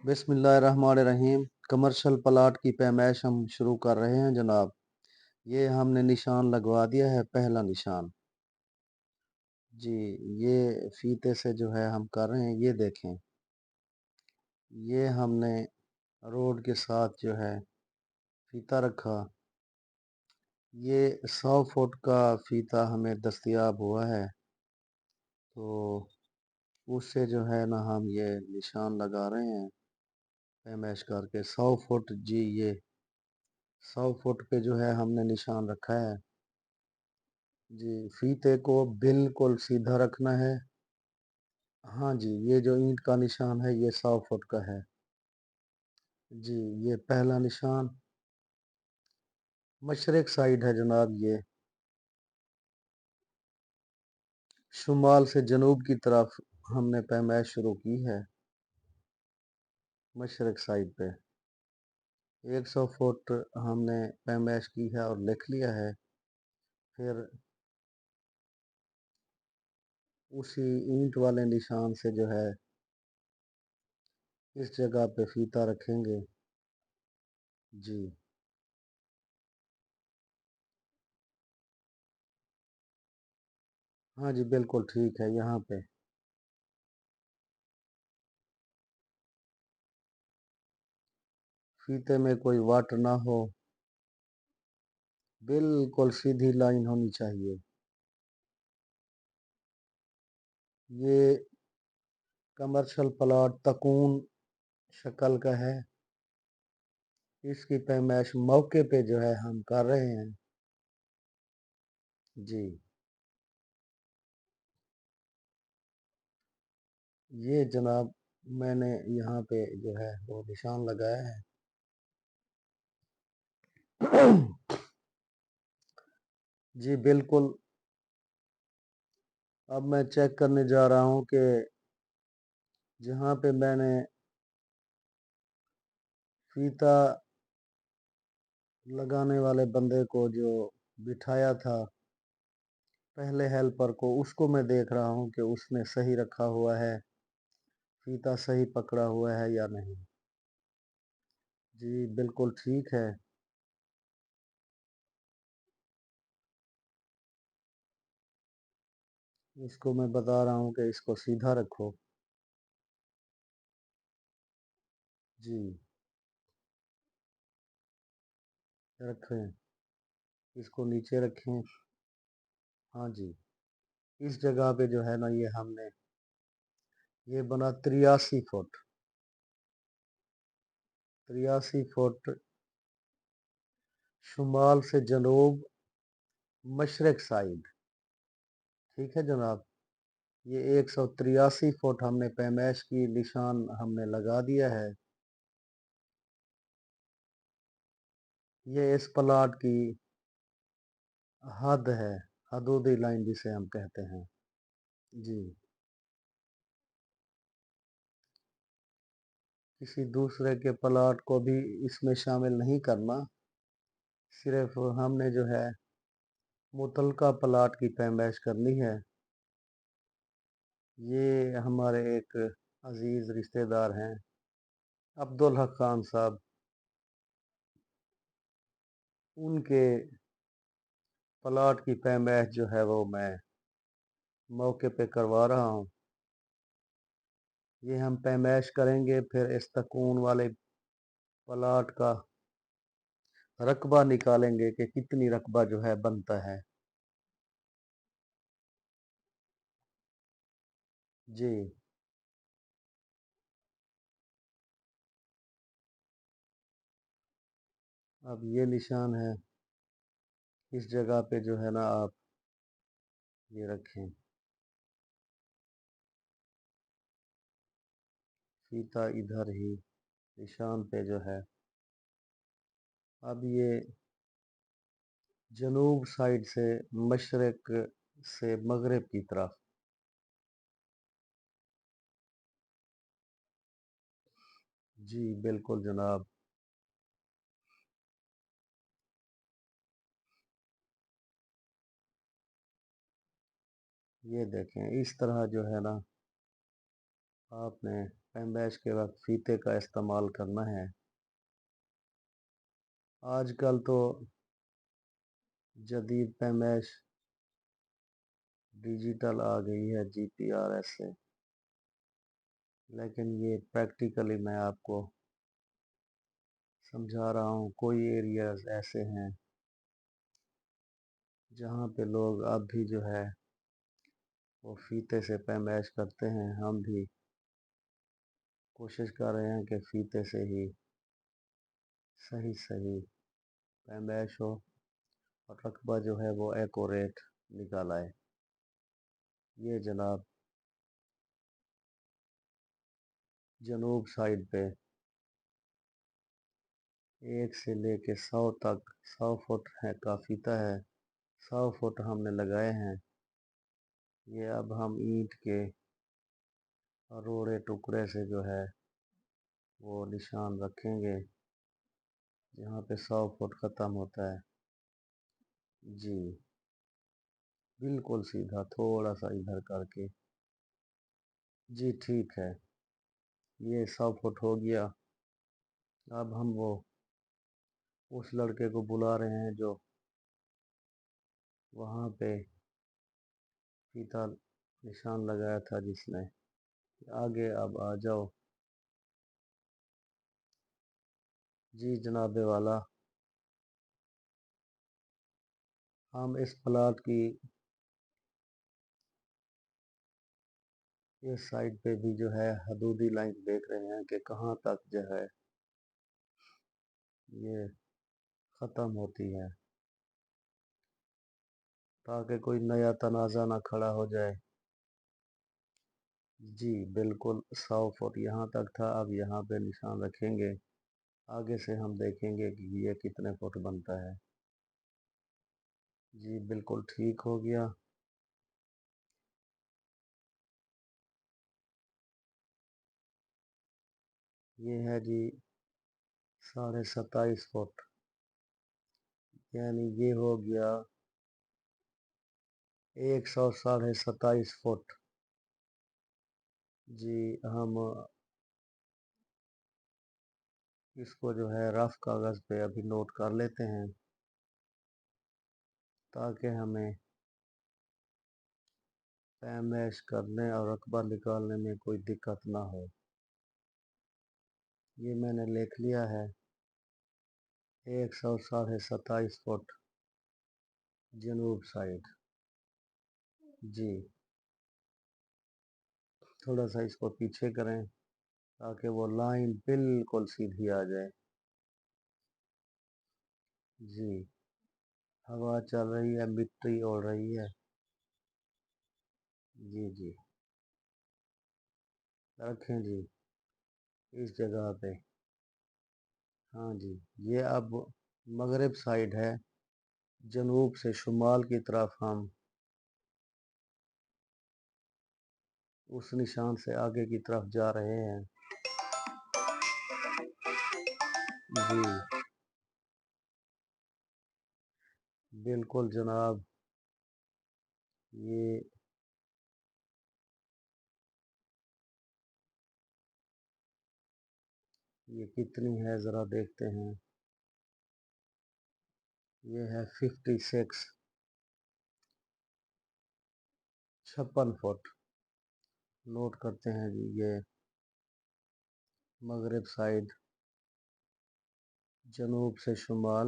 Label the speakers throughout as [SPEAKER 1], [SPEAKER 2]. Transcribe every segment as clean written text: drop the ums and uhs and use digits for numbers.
[SPEAKER 1] बिस्मिल्लाहिर्रहमानिर्रहीम। Commercial plot की पैमाइश हम शुरू कर रहे हैं जनाब। ये हमने निशान लगवा दिया है, पहला निशान। जी, ये फीते से जो है हम कर रहे हैं, ये देखें। ये हमने रोड के साथ जो है फीता रखा। ये 100 फुट का फीता हमें दस्तयाब हुआ है, तो उससे जो है ना हम ये निशान लगा रहे हैं पैमाइश करके। 100 फुट, जी ये 100 फुट पे जो है हमने निशान रखा है। जी, फीते को बिल्कुल सीधा रखना है। हाँ जी, ये जो ईंट का निशान है ये 100 फुट का है। जी, ये पहला निशान मशरिक साइड है जनाब। ये शुमाल से जनूब की तरफ हमने पैमाइश शुरू की है, मशरिक साइड पे 100 फुट हमने पैमाइश की है और लिख लिया है। फिर उसी ईंट वाले निशान से जो है इस जगह पे फीता रखेंगे। जी हाँ जी, बिल्कुल ठीक है। यहाँ पे फीते में कोई वाट ना हो, बिल्कुल सीधी लाइन होनी चाहिए। ये कमर्शियल प्लॉट तकून शक्ल का है। इसकी पैमाइश मौके पे जो है हम कर रहे हैं। जी, ये जनाब मैंने यहाँ पे जो है वो निशान लगाया है। जी बिल्कुल। अब मैं चेक करने जा रहा हूँ कि जहाँ पे मैंने फीता लगाने वाले बंदे को जो बिठाया था, पहले हेल्पर को, उसको मैं देख रहा हूँ कि उसने सही रखा हुआ है, फीता सही पकड़ा हुआ है या नहीं। जी बिल्कुल ठीक है। इसको मैं बता रहा हूँ कि इसको सीधा रखो। जी रखें, इसको नीचे रखें। हाँ जी, इस जगह पे जो है ना ये हमने ये बना 83 फुट, 83 फुट शुमाल से जनूब मशरक साइड। ठीक है जनाब। ये 183 फुट हमने पैमाइश की, निशान हमने लगा दिया है। ये इस प्लाट की हद है, हदूदी लाइन जिसे हम कहते हैं। जी, किसी दूसरे के प्लाट को भी इसमें शामिल नहीं करना। सिर्फ हमने जो है मुतलका प्लाट की पैमाइश करनी है। ये हमारे एक अजीज रिश्तेदार हैं, अब्दुल हक खान साहब, उनके प्लाट की पैमाइश जो है वो मैं मौके पे करवा रहा हूँ। ये हम पैमाइश करेंगे, फिर इस तकून वाले प्लाट का रकबा निकालेंगे कि कितनी रकबा जो है बनता है। जी, अब ये निशान है, इस जगह पे जो है ना आप ये रखें, फीता इधर ही निशान पे जो है। अब ये जनूब साइड से मशरक से मगरिब की तरफ। जी बिल्कुल जनाब। ये देखें, इस तरह जो है ना आपने پیمائش کے وقت فیتے کا استعمال کرنا ہے۔ آج کل تو جدید پیمائش ڈیجیٹل آ گئی ہے GPS سے، لیکن یہ پریکٹیکلی میں آپ کو سمجھا رہا ہوں۔ کوئی ایریاز ایسے ہیں جہاں پہ لوگ اب بھی جو ہے وہ فیتے سے پیمائش کرتے ہیں۔ ہم بھی کوشش کر رہے ہیں کہ فیتے سے ہی صحیح پیمائش ہو اور رقبہ جو ہے وہ ایکوریٹ نکال آئے۔ یہ جناب جنوب سائڈ پہ 1 سے لے کے 100 تک 100 فٹ ہے کا فیتہ ہے، 100 فٹ ہم نے لگائے ہیں۔ یہ اب ہم اینٹ کے روڑے ٹکڑے سے جو ہے وہ نشان رکھیں گے جہاں پہ 100 فٹ ختم ہوتا ہے۔ جی بالکل سیدھا، تھوڑا سا ادھر کر کے۔ جی ٹھیک ہے، یہ 100 فٹ ہو گیا۔ اب ہم اس لڑکے کو بلا رہے ہیں جو وہاں پہ فیتہ نشان لگایا تھا، جس نے آگے اب آ جاؤ۔ جی جناب والا، ہم اس پلاٹ کی اس سائڈ پہ بھی جو ہے حدودی لائن دیکھ رہے ہیں کہ کہاں تک جو ہے یہ ختم ہوتی ہے، تاکہ کوئی نیا تنازع نہ کھڑا ہو جائے۔ جی بالکل 100 فٹ یہاں تک تھا، اب یہاں پہ نشان رکھیں گے۔ آگے سے ہم دیکھیں گے کہ یہ کتنے فٹ بنتا ہے۔ جی بالکل ٹھیک ہو گیا۔ یہ ہے جی 27.5 فٹ، یعنی یہ ہو گیا 127.5 فٹ۔ جی ہم اس کو جو ہے رف کاغذ پہ ابھی نوٹ کر لیتے ہیں تاکہ ہمیں پیمائش کرنے اور رقبہ نکالنے میں کوئی دقت نہ ہو۔ یہ میں نے لکھ لیا ہے 127.5 فٹ جنوب سائڈ۔ جی تھوڑا سا اس کو پیچھے کریں تاکہ وہ لائن بالکل سیدھی آ جائے۔ جی ہوا چل رہی ہے، مٹی اڑ رہی ہے۔ جی رکھیں جی اس جگہ پہ۔ ہاں جی، یہ اب مغرب سائڈ ہے، جنوب سے شمال کی طرف ہم اس نشان سے آگے کی طرف جا رہے ہیں۔ جی بالکل جناب، یہ کتنی ہے ذرا دیکھتے ہیں۔ یہ ہے 56 فٹ۔ نوٹ کرتے ہیں جی، یہ مغرب سائڈ جنوب سے شمال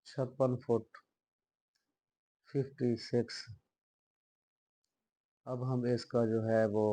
[SPEAKER 1] 56 فٹ 56۔ اب ہم اس کا جو ہے وہ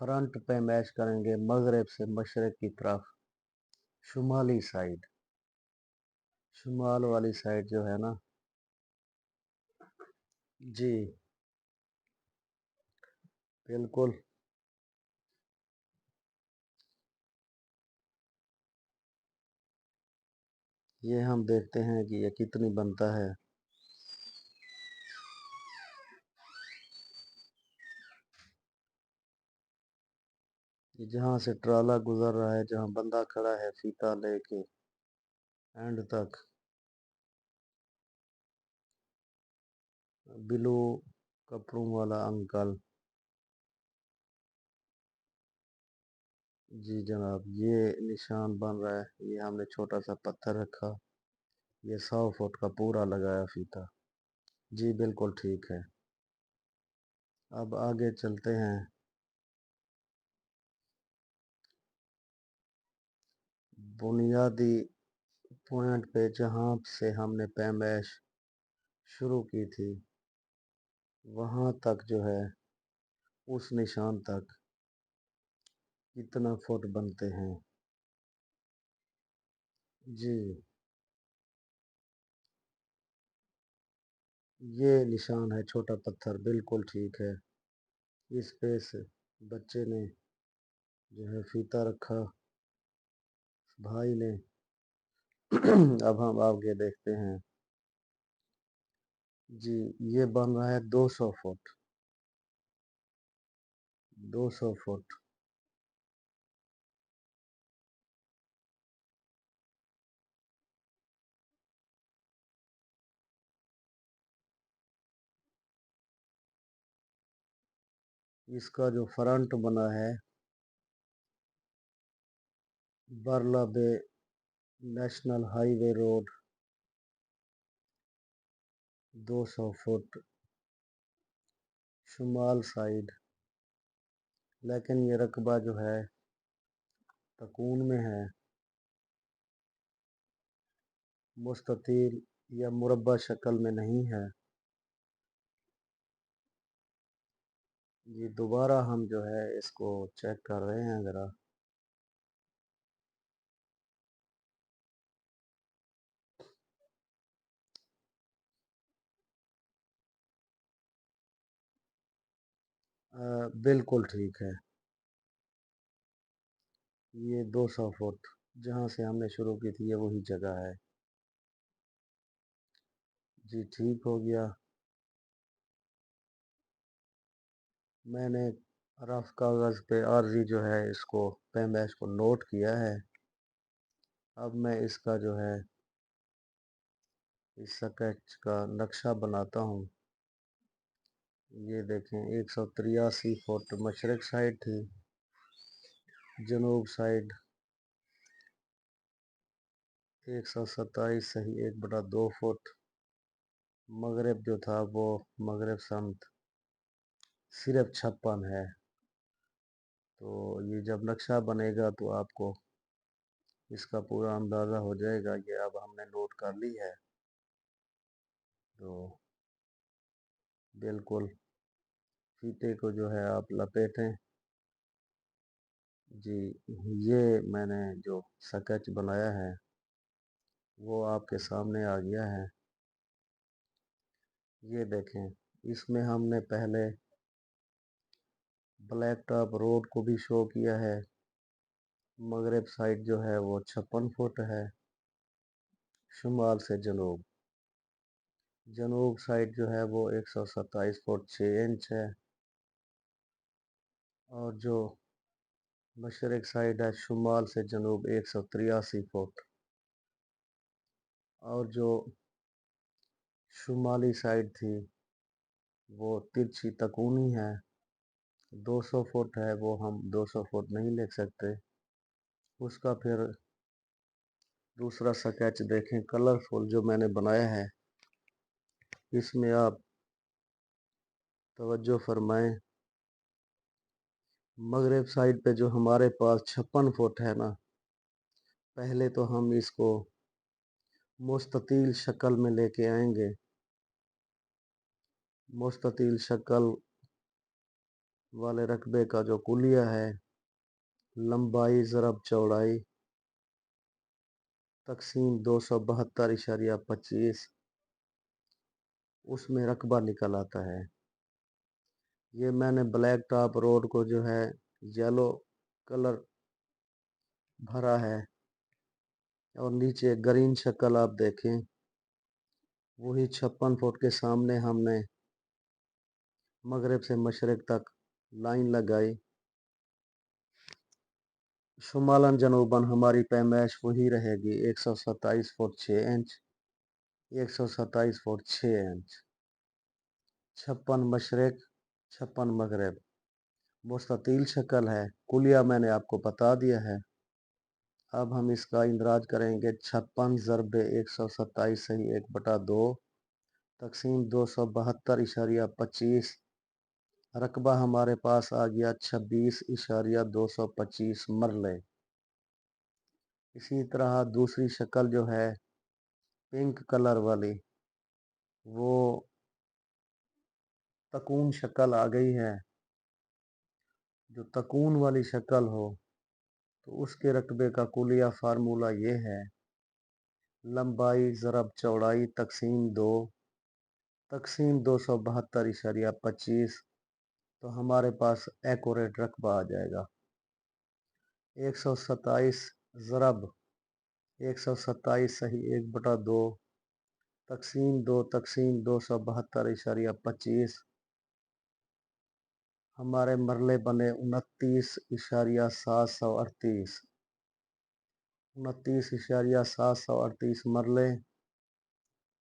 [SPEAKER 1] فرنٹ پہ میچ کریں گے مغرب سے مشرق کی طرف، شمالی سائڈ، شمال والی سائڈ جو ہے نا۔ جی بالکل، یہ ہم دیکھتے ہیں کہ یہ کتنی بنتا ہے۔ جہاں سے ٹرالا گزر رہا ہے، جہاں بندہ کھڑا ہے فیتہ لے کے اینڈ تک، بلو کپڑوں والا انکل जी जनाब, ये निशान बन रहा है। ये हमने छोटा सा पत्थर रखा। ये 100 फुट का पूरा लगाया फीता। जी बिल्कुल ठीक है। अब आगे चलते हैं। बुनियादी पॉइंट पे जहाँ से हमने पैमाइश शुरू की थी, वहाँ तक जो है, उस निशान तक कितना फुट बनते हैं। जी, ये निशान है छोटा पत्थर, बिल्कुल ठीक है। इस पे से बच्चे ने जो है फीता रखा, भाई ने। अब हम आगे देखते हैं। जी, ये बन रहा है 200 फुट। 200 फुट। इसका जो फ्रंट बना है, बारला बे नेशनल हाईवे रोड, 200 फुट शुमाल साइड। लेकिन ये रकबा जो है तकून में है, मुस्ततील या मुरब्बा शक्ल में नहीं है। ये दोबारा हम जो है इसको चेक कर रहे हैं ज़रा। बिल्कुल ठीक है। ये 200 फुट जहाँ से हमने शुरू की थी, ये वही जगह है। जी ठीक हो गया। मैंने रफ कागज़ पे आर्जी जो है इसको पैमाइश को नोट किया है। अब मैं इसका जो है इस स्केच का नक्शा बनाता हूँ। ये देखें, 183 फुट मशरक साइड थी, जनूब साइड 127 सही 1/2 फुट। मगरब जो था वो मगरब समत सिर्फ 56 है। तो ये जब नक्शा बनेगा तो आपको इसका पूरा अंदाज़ा हो जाएगा। ये अब हमने नोट कर ली है। तो बिल्कुल फीते को जो है आप लपेटें। जी, ये मैंने जो स्केच बनाया है वो आपके सामने आ गया है। ये देखें, इसमें हमने पहले ब्लैक टॉप रोड को भी शो किया है। मगरब साइड जो है वो 56 फुट है, शुमाल से जनूब। जनूब साइड जो है वो 127 फुट 6 इंच है। और जो मशरक साइड है शुमाल से जनूब 183 फुट। और जो शुमाली साइड थी वो तिरछी तकूनी है, 200 फुट है। वो हम 200 फुट नहीं लिख सकते। उसका फिर दूसरा स्केच देखें, कलरफुल जो मैंने बनाया है। इसमें आप तवज्जो फरमाएं। मगरब साइड पे जो हमारे पास 56 फुट है ना, पहले तो हम इसको मुस्ततील शक्ल में लेके आएंगे। मुस्ततील शक्ल वाले रकबे का जो कुलिया है, लंबाई ज़रब चौड़ाई तकसीम 272.25, उसमें रकबा निकल आता है। ये मैंने ब्लैक टॉप रोड को जो है येलो कलर भरा है। और नीचे ग्रीन शक्ल आप देखें, वही 56 फुट के सामने हमने मगरब से मशरक तक लाइन लगाई। शुमालन जनूबन हमारी पैमाइश वही रहेगी, 127 foot 6 inch, 127 foot 6 inch. 56 Mashrak, 56 मगरब। मुस्ततील शक्ल है। कुलिया मैंने आपको बता दिया है। अब हम इसका इंदराज करेंगे 56 ज़रब 127 सही 1/2 तक़सीम 272.25। रकबा हमारे पास आ गया 26.225 मरले। इसी तरह दूसरी शक्ल जो है पिंक कलर वाली, वो तकून शक्ल आ गई है। जो तकून वाली शक्ल हो तो उसके रकबे का कुलिया फार्मूला ये है, लंबाई ज़रब चौड़ाई तक़सीम 2 तक़सीम 272.25। तो हमारे पास एक्यूरेट रकबा आ जाएगा 127 ज़रब 127 सही 1/2 तक़सीम 2 तक़सीम 272.25। हमारे मरले बने 29.738 29.738 मरले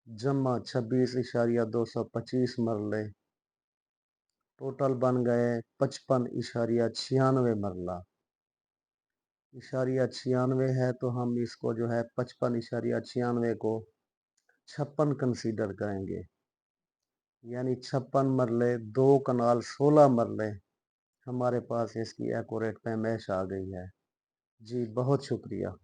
[SPEAKER 1] जमा 26.225 मरले, टोटल बन गए 55.96 मरला। इशारिया 96 है तो हम इसको जो है 55.96 को 56 कंसीडर करेंगे, यानी 56 मरले 2 कनाल 16 मरले हमारे पास इसकी एक्यूरेट पैमाइश आ गई है। जी बहुत शुक्रिया।